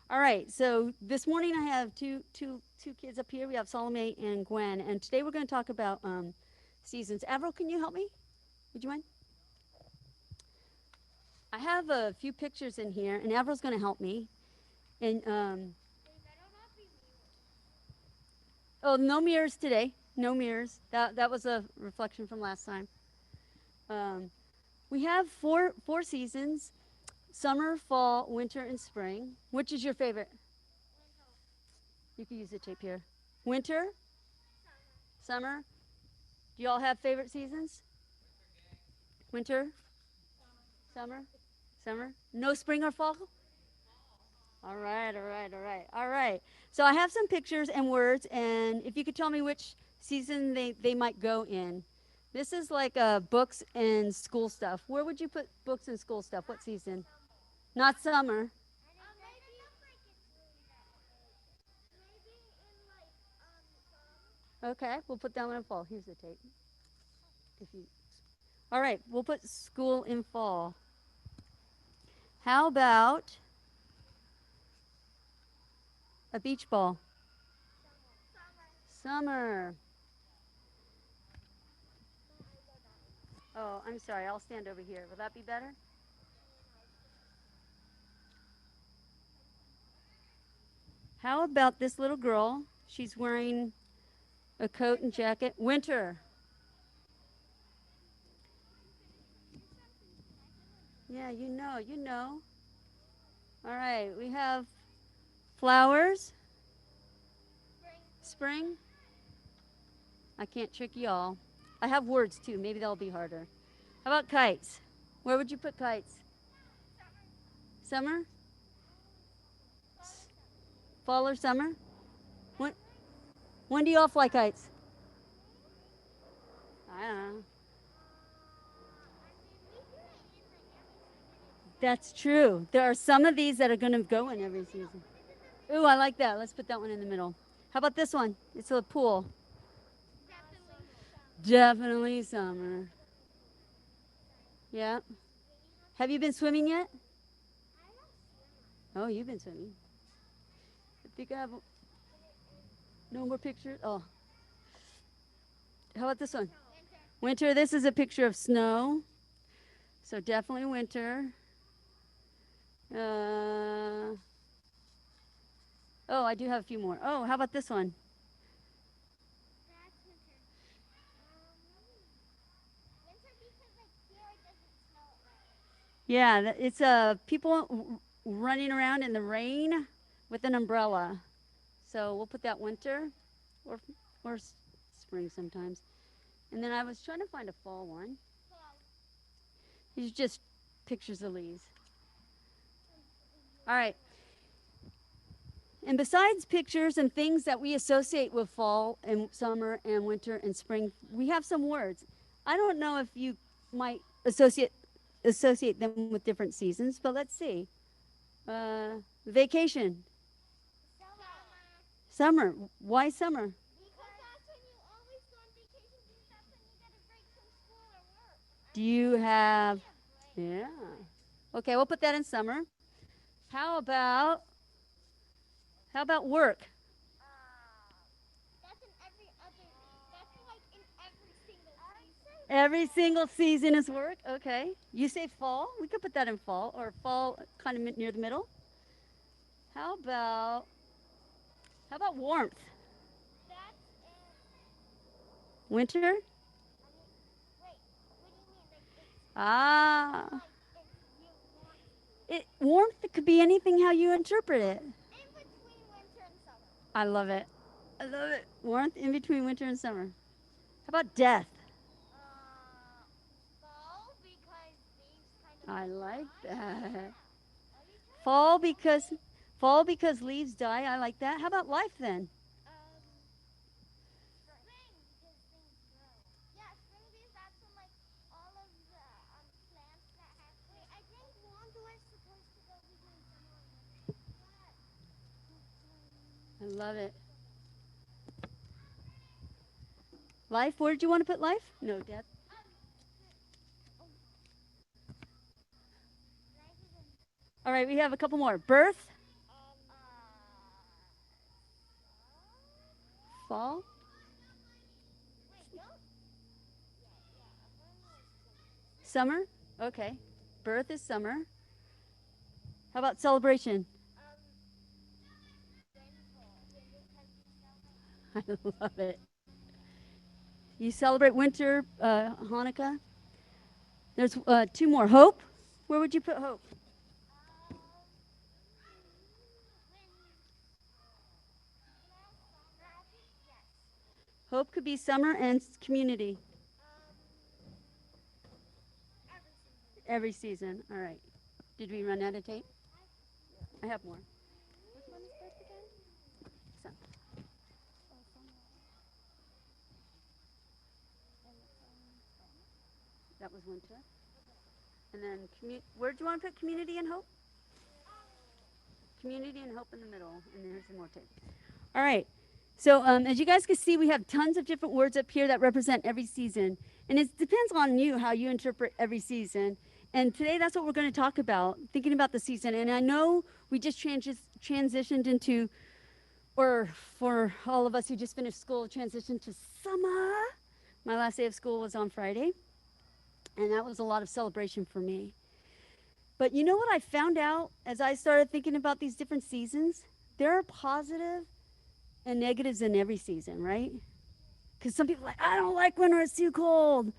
All right, so this morning I have two kids up here. We have Salome and Gwen, and today we're going to talk about seasons. Avril, can you help me? Would you mind? I have a few pictures in here, and Avril's going to help me. And oh, no mirrors today. No mirrors. That was a reflection from last time. Um, we have four seasons: summer, fall, winter, and spring. Which is your favorite? You can use the tape here. Winter, summer. Do you all have favorite seasons? Winter, summer, summer. No spring or fall? All right, all right, all right, all right. So I have some pictures and words, and if you could tell me which season they might go in. This is like books and school stuff. Where would you put books and school stuff? What season? Not summer. Okay, we'll put that one in fall. Here's the tape. If you, all right, we'll put school in fall. How about a beach ball? Summer. Oh, I'm sorry. I'll stand over here. Will that be better? How about this little girl? She's wearing a coat and jacket. Winter. Yeah, you know, you know. All right, we have flowers. Spring. I can't trick y'all. I have words too. Maybe that'll be harder. How about kites? Where would you put kites? Summer? Fall or summer? When, when do y'all fly kites? I don't know. That's true. There are some of these that are going to go in every season. Ooh, I like that. Let's put that one in the middle. How about this one? It's a pool. Definitely summer. Yeah. Have you been swimming yet? Oh, you've been swimming. I think I have no more pictures. Oh, how about this one? Winter. This is a picture of snow. So definitely winter. Uh, oh, I do have a few more. Oh, how about this one? Yeah, it's people running around in the rain with an umbrella. So we'll put that winter or or spring sometimes. And then I was trying to find a fall one. These are just pictures of leaves. All right. And besides pictures and things that we associate with fall and summer and winter and spring, we have some words. I don't know if you might associate them with different seasons, but let's see. Vacation, summer. Why summer? Do you have? Yeah. Okay, we'll put that in summer. How about how about work? Every single season is work. Okay. You say fall. We could put that in fall or fall kind of near the middle. How about how about warmth? Winter? Ah. Warmth it could be anything how you interpret it. I love it. I love it. Warmth in between winter and summer. How about death? I like that. Fall because fall because leaves die. I like that. How about life then? I love it. Life. Where did you want to put life? No, death. All right, we have a couple more. Birth. fall? Summer? Okay. Birth is summer. How about celebration? I love it. You celebrate winter, Hanukkah. There's two more. Hope? Where would you put hope? Hope could be summer and community. Every season. All right. Did we run out of tape? I have more. Which one is birth again? That was winter. And then, where do you want to put community and hope? Community and hope in the middle. And there's some more tape. All right. So as you guys can see, we have tons of different words up here that represent every season. And it depends on you how you interpret every season. And today that's what we're going to talk about, thinking about the season. And I know we just transitioned into, or for all of us who just finished school, transitioned to summer. My last day of school was on Friday. And that was a lot of celebration for me. But you know what I found out as I started thinking about these different seasons? There are positive and negatives in every season, right? Because some people are like, I don't like winter, it's too cold.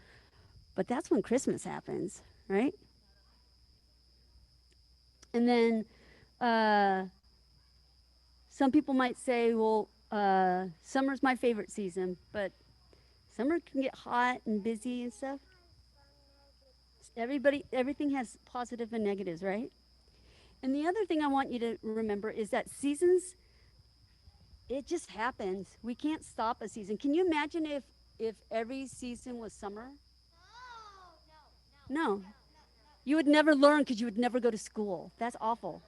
But that's when Christmas happens, right? And then some people might say, well, summer's my favorite season, but summer can get hot and busy and stuff. Everything has positive and negatives, right? And the other thing I want you to remember is that seasons, it just happens. We can't stop a season. Can you imagine if every season was summer? No. You would never learn because you would never go to school. That's awful.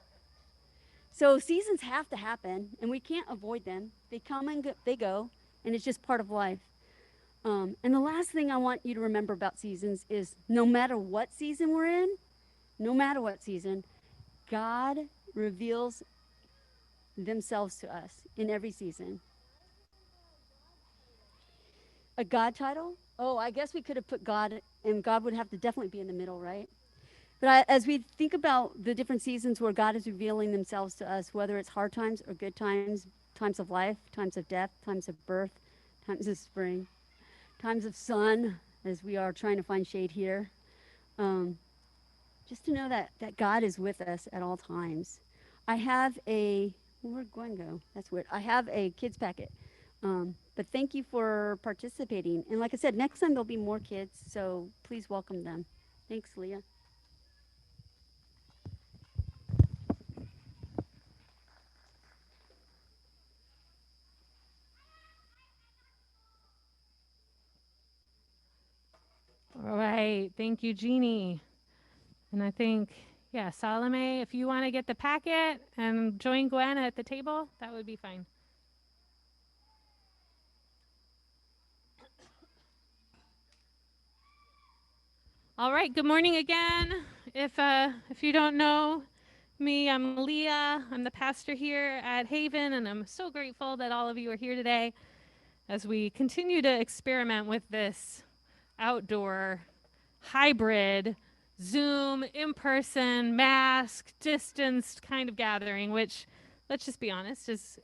So seasons have to happen, and we can't avoid them. They come and they go, and it's just part of life. And the last thing I want you to remember about seasons is no matter what season we're in, no matter what season, God reveals themselves to us in every season. A God title? Oh, I guess we could have put God, and God would have to definitely be in the middle, right? But as we think about the different seasons where God is revealing themselves to us, whether it's hard times or good times, times of life, times of death, times of birth, times of spring, times of sun, as we are trying to find shade here, just to know that God is with us at all times. I have where'd Gwen go? That's weird. I have a kids packet. But thank you for participating. And like I said, next time there'll be more kids, so please welcome them. Thanks, Leah. All right. Thank you, Jeannie. And I think, yeah, Salome, if you want to get the packet and join Gwen at the table, that would be fine. All right. Good morning again. If you don't know me, I'm Leah. I'm the pastor here at Haven, and I'm so grateful that all of you are here today as we continue to experiment with this outdoor hybrid Zoom, in-person, mask, distanced kind of gathering, which, let's just be honest, is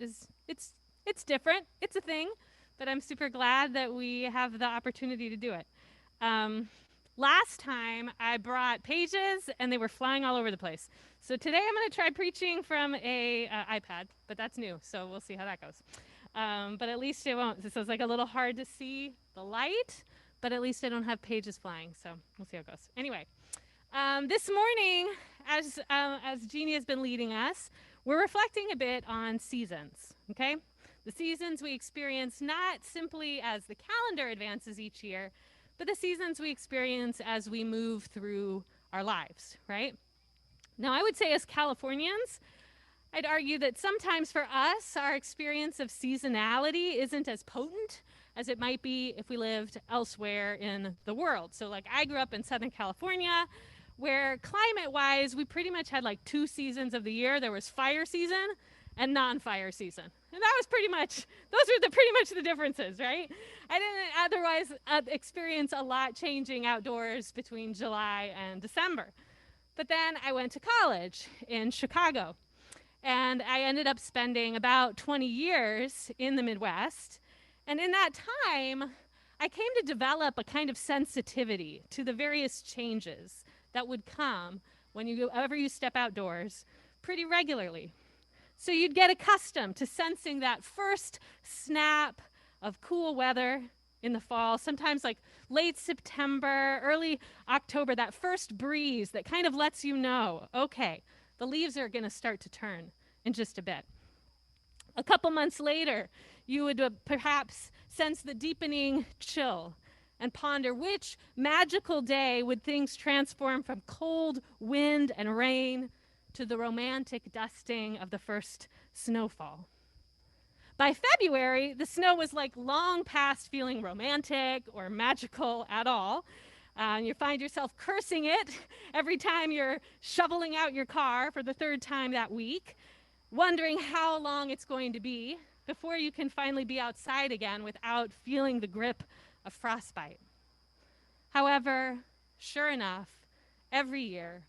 it's different. It's a thing, but I'm super glad that we have the opportunity to do it. Last time I brought pages and they were flying all over the place. So today I'm going to try preaching from a iPad, but that's new, so we'll see how that goes. But at least it won't. So it's like a little hard to see the light, but at least I don't have pages flying, so we'll see how it goes. Anyway, this morning, as Jeannie has been leading us, we're reflecting a bit on seasons, okay? The seasons we experience not simply as the calendar advances each year, but the seasons we experience as we move through our lives, right? Now, I would say as Californians, I'd argue that sometimes for us, our experience of seasonality isn't as potent as it might be if we lived elsewhere in the world. So like I grew up in Southern California, where climate-wise, we pretty much had like 2 seasons of the year. There was fire season, and non-fire season. And that was those are pretty much the differences, right? I didn't otherwise experience a lot changing outdoors between July and December. But then I went to college in Chicago, and I ended up spending about 20 years in the Midwest. And in that time, I came to develop a kind of sensitivity to the various changes that would come whenever you step outdoors pretty regularly. So you'd get accustomed to sensing that first snap of cool weather in the fall, sometimes like late September, early October, that first breeze that kind of lets you know, okay, the leaves are going to start to turn in just a bit. A couple months later, you would perhaps sense the deepening chill and ponder which magical day would things transform from cold wind and rain to the romantic dusting of the first snowfall. By February, the snow was like long past feeling romantic or magical at all. You find yourself cursing it every time you're shoveling out your car for the third time that week, wondering how long it's going to be before you can finally be outside again without feeling the grip of frostbite. However, sure enough, every year,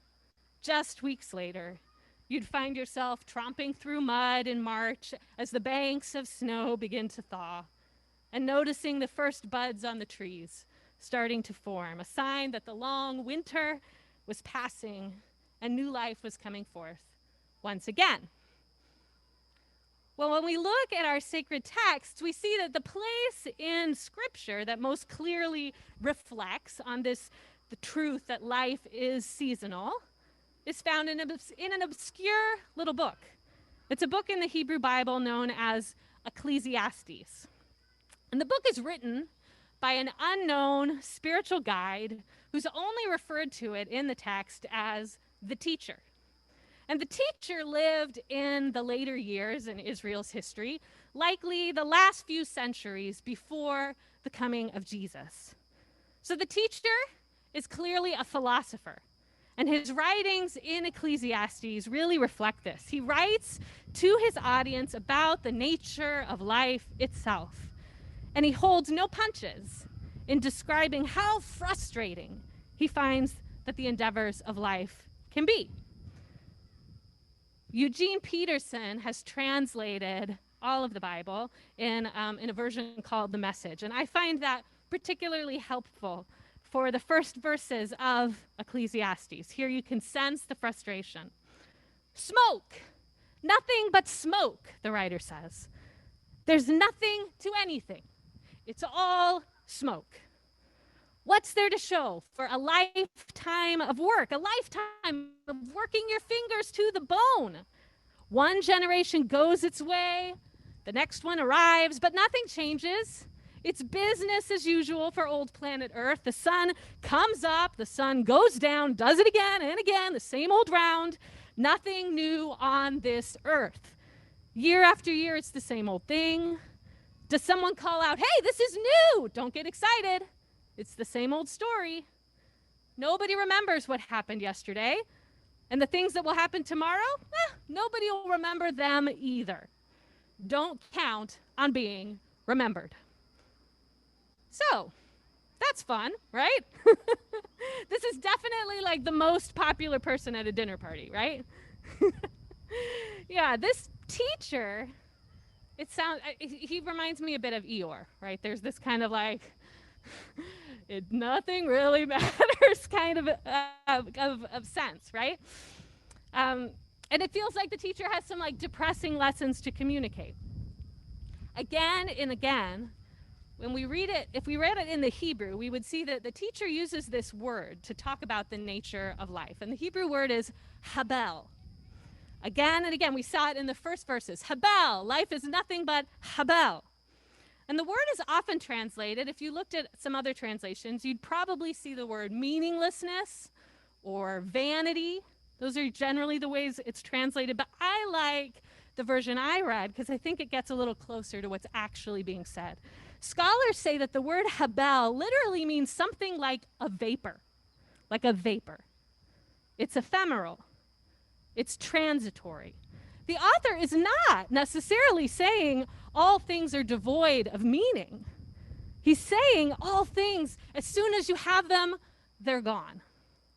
just weeks later, you'd find yourself tromping through mud in March as the banks of snow begin to thaw, and noticing the first buds on the trees starting to form, a sign that the long winter was passing and new life was coming forth once again. Well, when we look at our sacred texts, we see that the place in Scripture that most clearly reflects on the truth that life is seasonal, is found in an obscure little book. It's a book in the Hebrew Bible known as Ecclesiastes. And the book is written by an unknown spiritual guide who's only referred to it in the text as the teacher. And the teacher lived in the later years in Israel's history, likely the last few centuries before the coming of Jesus. So the teacher is clearly a philosopher. And his writings in Ecclesiastes really reflect this. He writes to his audience about the nature of life itself. And he holds no punches in describing how frustrating he finds that the endeavors of life can be. Eugene Peterson has translated all of the Bible in a version called The Message. And I find that particularly helpful for the first verses of Ecclesiastes. Here you can sense the frustration. Smoke, nothing but smoke, the writer says. There's nothing to anything. It's all smoke. What's there to show for a lifetime of work, a lifetime of working your fingers to the bone? One generation goes its way, the next one arrives, but nothing changes. It's business as usual for old planet Earth. The sun comes up, the sun goes down, does it again and again, the same old round. Nothing new on this Earth. Year after year, it's the same old thing. Does someone call out, hey, this is new? Don't get excited. It's the same old story. Nobody remembers what happened yesterday. And the things that will happen tomorrow, nobody will remember them either. Don't count on being remembered. So, that's fun, right? This is definitely like the most popular person at a dinner party, right? Yeah, this teacher, he reminds me a bit of Eeyore, right? There's this kind of like, nothing really matters kind of sense, right? And it feels like the teacher has some like depressing lessons to communicate. Again and again, when we read it, if we read it in the Hebrew, we would see that the teacher uses this word to talk about the nature of life. And the Hebrew word is habel. Again and again, we saw it in the first verses. Habel, life is nothing but habel. And the word is often translated, if you looked at some other translations, you'd probably see the word meaninglessness or vanity. Those are generally the ways it's translated, but I like the version I read because I think it gets a little closer to what's actually being said. Scholars say that the word habel literally means something like a vapor, like a vapor. It's ephemeral. It's transitory. The author is not necessarily saying all things are devoid of meaning. He's saying all things, as soon as you have them, they're gone,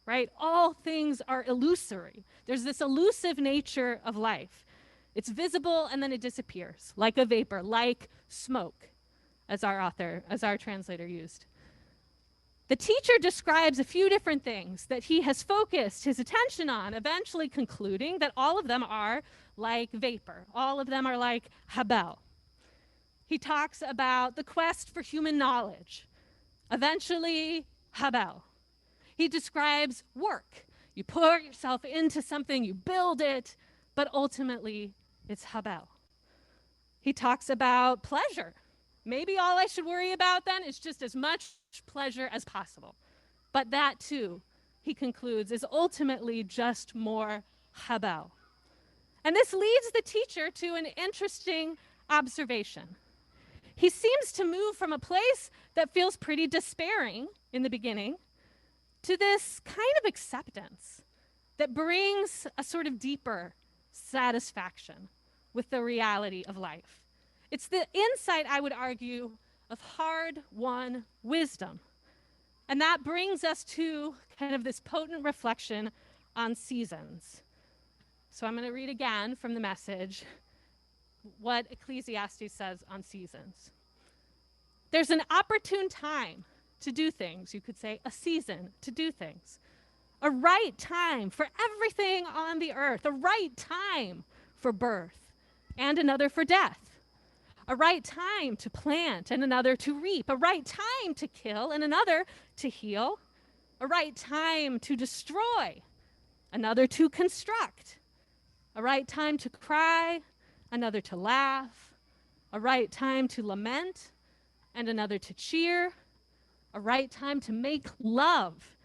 right? All things are illusory. There's this elusive nature of life. It's visible and then it disappears, like a vapor, like smoke, as our translator used. The teacher describes a few different things that he has focused his attention on, eventually concluding that all of them are like vapor. All of them are like habel. He talks about the quest for human knowledge, eventually habel. He describes work. You pour yourself into something, you build it, but ultimately it's habel. He talks about pleasure. Maybe all I should worry about then is just as much pleasure as possible. But that too, he concludes, is ultimately just more habel. And this leads the teacher to an interesting observation. He seems to move from a place that feels pretty despairing in the beginning to this kind of acceptance that brings a sort of deeper satisfaction with the reality of life. It's the insight, I would argue, of hard-won wisdom. And that brings us to kind of this potent reflection on seasons. So I'm going to read again from the Message what Ecclesiastes says on seasons. There's an opportune time to do things. You could say a season to do things. A right time for everything on the earth. A right time for birth and another for death. A right time to plant and another to reap. A right time to kill and another to heal. A right time to destroy, another to construct. A right time to cry, another to laugh. A right time to lament and another to cheer. A right time to make love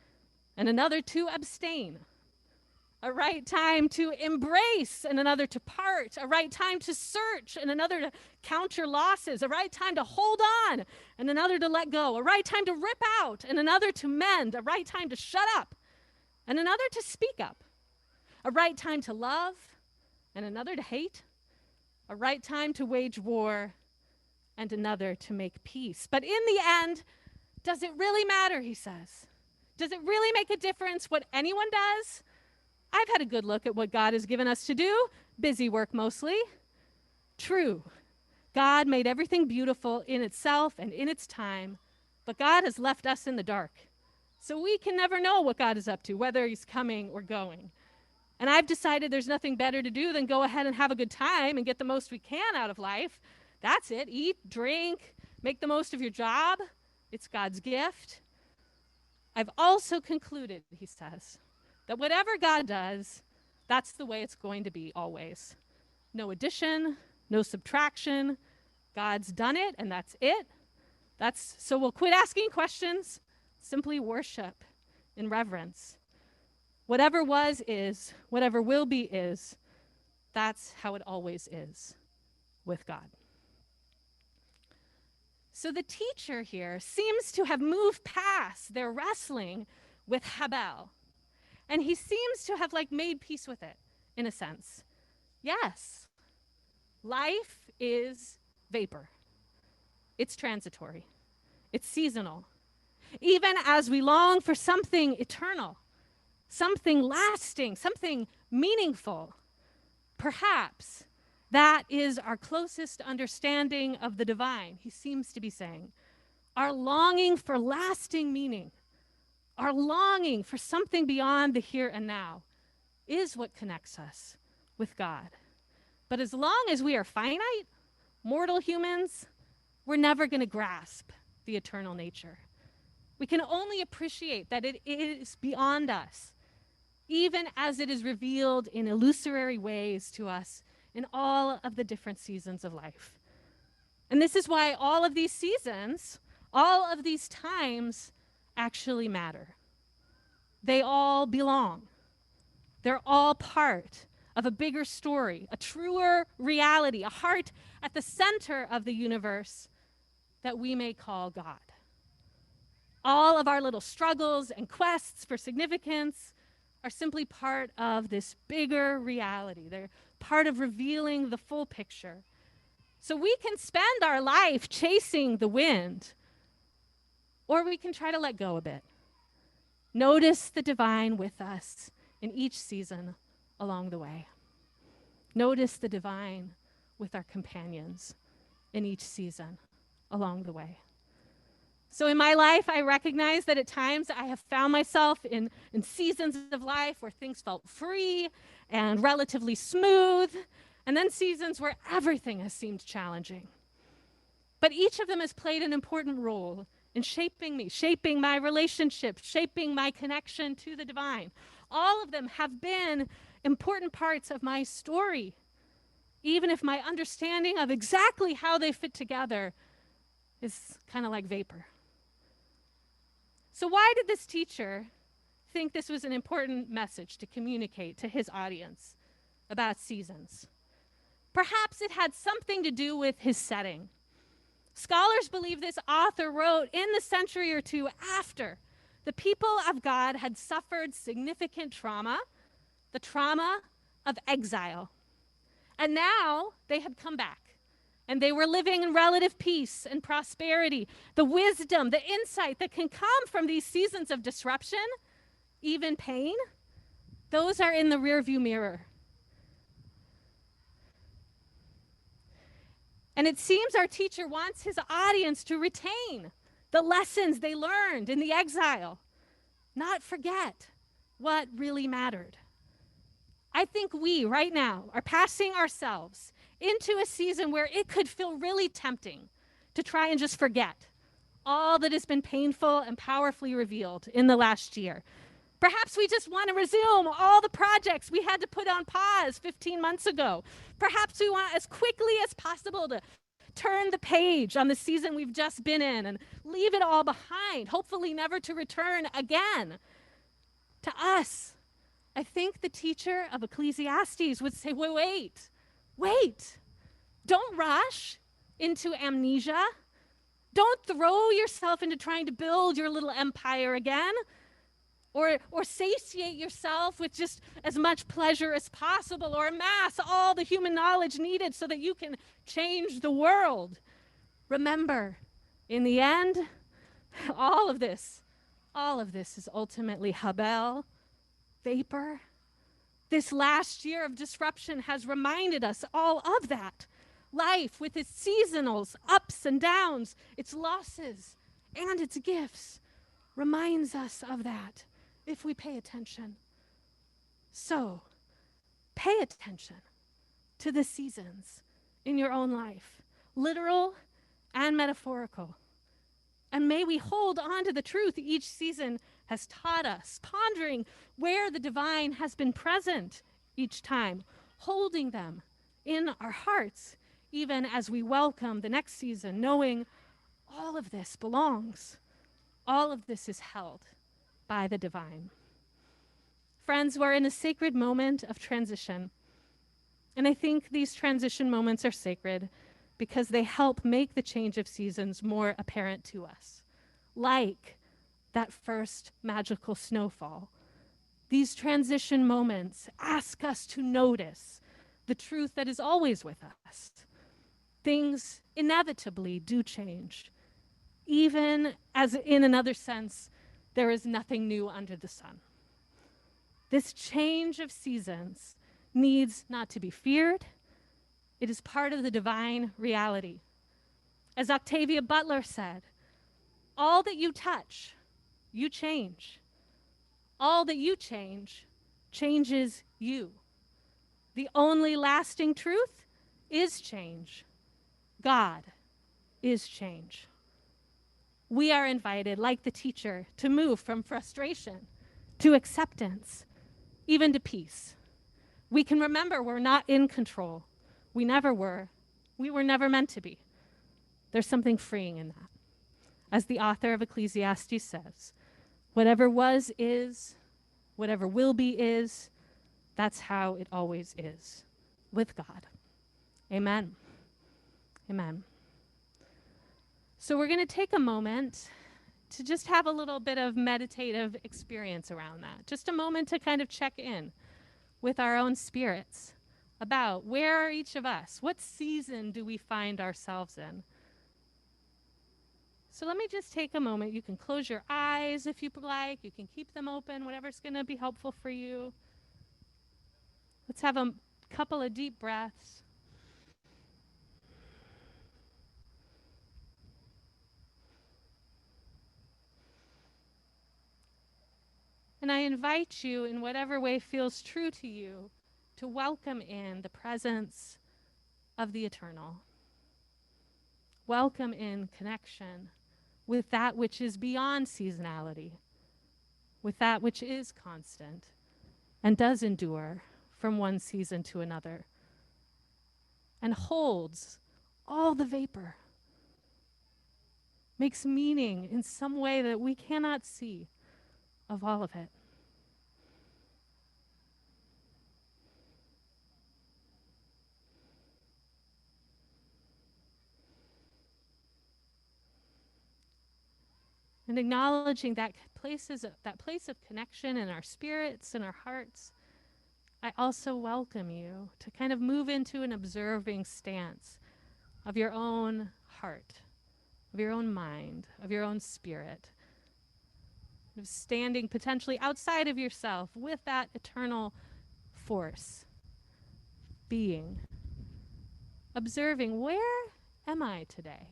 and another to abstain. A right time to embrace and another to part. A right time to search and another to count your losses. A right time to hold on and another to let go. A right time to rip out and another to mend. A right time to shut up and another to speak up. A right time to love and another to hate. A right time to wage war and another to make peace. But in the end, does it really matter, he says? Does it really make a difference what anyone does? I've had a good look at what God has given us to do. Busy work mostly. True. God made everything beautiful in itself and in its time, but God has left us in the dark. So we can never know what God is up to, whether he's coming or going. And I've decided there's nothing better to do than go ahead and have a good time and get the most we can out of life. That's it. Eat, drink, make the most of your job. It's God's gift. I've also concluded, he says, that whatever God does, that's the way it's going to be always. No addition, no subtraction. God's done it, and that's it. So we'll quit asking questions, simply worship in reverence. Whatever was is, whatever will be is. That's how it always is with God. So the teacher here seems to have moved past their wrestling with Habel. And he seems to have made peace with it, in a sense. Yes, life is vapor. It's transitory. It's seasonal. Even as we long for something eternal, something lasting, something meaningful, perhaps that is our closest understanding of the divine, he seems to be saying. Our longing for lasting meaning, our longing for something beyond the here and now is what connects us with God. But as long as we are finite, mortal humans, we're never going to grasp the eternal nature. We can only appreciate that it is beyond us, even as it is revealed in illusory ways to us in all of the different seasons of life. And this is why all of these seasons, all of these times actually matter. They all belong. They're all part of a bigger story, a truer reality, a heart at the center of the universe that we may call God. All of our little struggles and quests for significance are simply part of this bigger reality. They're part of revealing the full picture. So we can spend our life chasing the wind, or we can try to let go a bit. Notice the divine with us in each season along the way. Notice the divine with our companions in each season along the way. So in my life, I recognize that at times I have found myself in seasons of life where things felt free and relatively smooth, and then seasons where everything has seemed challenging. But each of them has played an important role in shaping me, shaping my relationship, shaping my connection to the divine. All of them have been important parts of my story, even if my understanding of exactly how they fit together is kind of like vapor. So why did this teacher think this was an important message to communicate to his audience about seasons? Perhaps it had something to do with his setting. Scholars believe this author wrote in the century or two after the people of God had suffered significant trauma, the trauma of exile. And now they had come back. And they were living in relative peace and prosperity. The wisdom, the insight that can come from these seasons of disruption, even pain, those are in the rearview mirror. And it seems our teacher wants his audience to retain the lessons they learned in the exile, not forget what really mattered. I think we, right now, are passing ourselves into a season where it could feel really tempting to try and just forget all that has been painful and powerfully revealed in the last year. Perhaps we just want to resume all the projects we had to put on pause 15 months ago. Perhaps we want as quickly as possible to turn the page on the season we've just been in and leave it all behind, hopefully never to return again. To us, I think the teacher of Ecclesiastes would say, wait. Don't rush into amnesia. Don't throw yourself into trying to build your little empire again, or satiate yourself with just as much pleasure as possible, or amass all the human knowledge needed so that you can change the world. Remember, in the end, all of this is ultimately habel, vapor. This last year of disruption has reminded us all of that. Life with its seasonals, ups and downs, its losses and its gifts reminds us of that if we pay attention. So, pay attention to the seasons in your own life, literal and metaphorical. And may we hold on to the truth each season has taught us, pondering where the divine has been present each time, holding them in our hearts, even as we welcome the next season, knowing all of this belongs. All of this is held by the divine. Friends, we're in a sacred moment of transition. And I think these transition moments are sacred because they help make the change of seasons more apparent to us. Like that first magical snowfall. These transition moments ask us to notice the truth that is always with us. Things inevitably do change, even as in another sense, there is nothing new under the sun. This change of seasons needs not to be feared. It is part of the divine reality. As Octavia Butler said, all that you touch, you change. All that you change changes you. The only lasting truth is change. God is change. We are invited, like the teacher, to move from frustration to acceptance, even to peace. We can remember we're not in control. We never were. We were never meant to be. There's something freeing in that. As the author of Ecclesiastes says, whatever was is, whatever will be is, that's how it always is with God. Amen. Amen. So we're going to take a moment to just have a little bit of meditative experience around that. Just a moment to kind of check in with our own spirits. about where are each of us? What season do we find ourselves in? So let me just take a moment. You can close your eyes if you like. You can keep them open, whatever's going to be helpful for you. Let's have a couple of deep breaths. And I invite you, in whatever way feels true to you, to welcome in the presence of the eternal. Welcome in connection with that which is beyond seasonality, with that which is constant and does endure from one season to another, and holds all the vapor, makes meaning in some way that we cannot see of all of it. And acknowledging that place of connection in our spirits and our hearts, I also welcome you to kind of move into an observing stance of your own heart, of your own mind, of your own spirit, of standing potentially outside of yourself with that eternal force, being, observing, where am I today?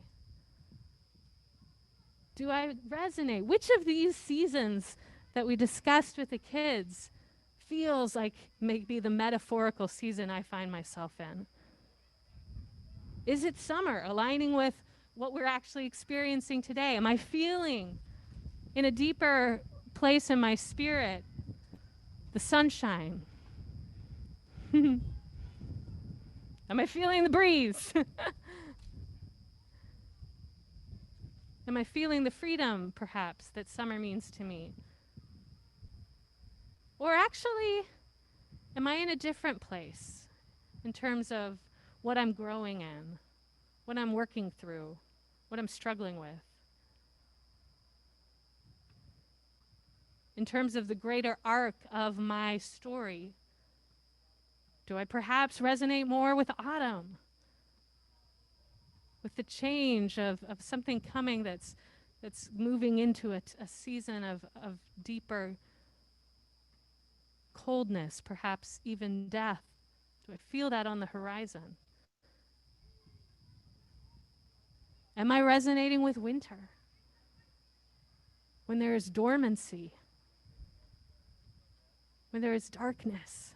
Do I resonate? Which of these seasons that we discussed with the kids feels like maybe the metaphorical season I find myself in? Is it summer, aligning with what we're actually experiencing today? Am I feeling in a deeper place in my spirit the sunshine? Am I feeling the breeze? Am I feeling the freedom, perhaps, that summer means to me? Or actually, am I in a different place in terms of what I'm growing in, what I'm working through, what I'm struggling with? In terms of the greater arc of my story, do I perhaps resonate more with autumn, with the change of something coming that's moving into a season of deeper coldness, perhaps even death? Do I feel that on the horizon? Am I resonating with winter when there is dormancy, when there is darkness,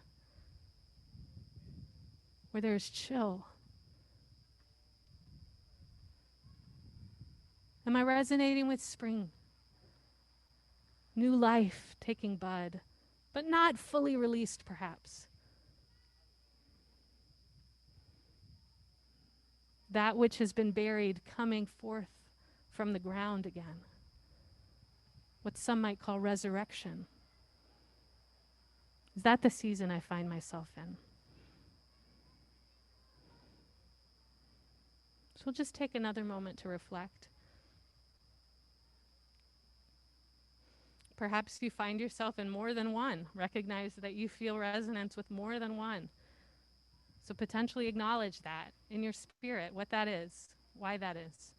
where there is chill? Am I resonating with spring, new life taking bud, but not fully released, perhaps? That which has been buried coming forth from the ground again, what some might call resurrection. Is that the season I find myself in? So we'll just take another moment to reflect. Perhaps you find yourself in more than one. Recognize that you feel resonance with more than one. So potentially acknowledge that in your spirit, what that is, why that is.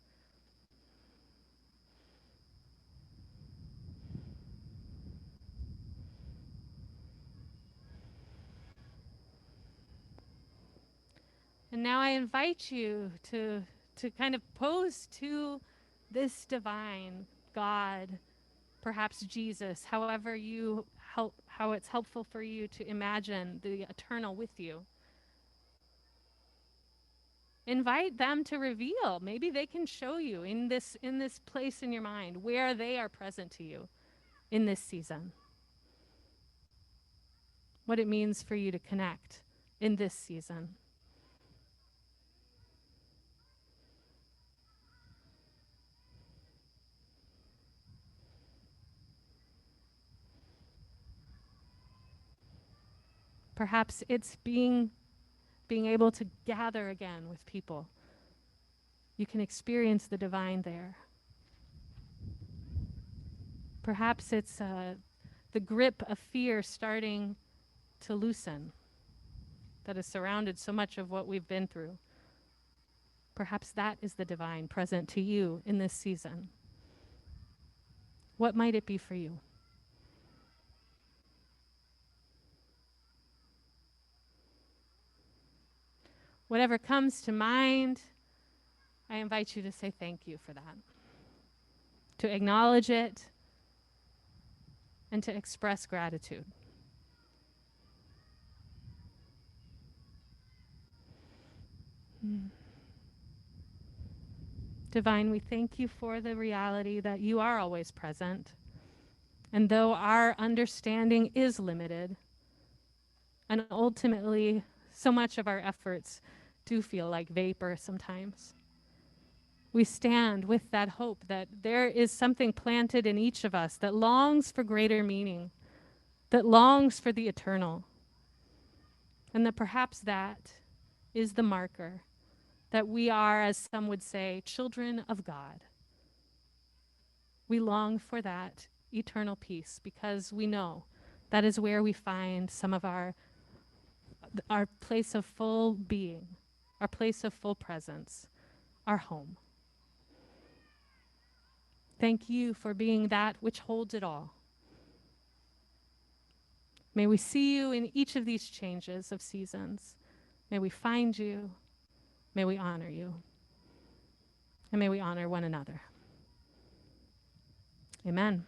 And now I invite you to kind of pose to this divine God, perhaps Jesus, however you help, how it's helpful for you to imagine the eternal with you. Invite them to reveal. Maybe they can show you in this place in your mind where they are present to you in this season. What it means for you to connect in this season. Perhaps it's being able to gather again with people. You can experience the divine there. Perhaps it's the grip of fear starting to loosen, that has surrounded so much of what we've been through. Perhaps that is the divine present to you in this season. What might it be for you? Whatever comes to mind, I invite you to say thank you for that, to acknowledge it, and to express gratitude. Divine, we thank you for the reality that you are always present. And though our understanding is limited, and ultimately so much of our efforts do feel like vapor sometimes, we stand with that hope that there is something planted in each of us that longs for greater meaning, that longs for the eternal, and that perhaps that is the marker that we are, as some would say, children of God. We long for that eternal peace because we know that is where we find some of our place of full being, our place of full presence, our home. Thank you for being that which holds it all. May we see you in each of these changes of seasons. May we find you. May we honor you. And may we honor one another. Amen.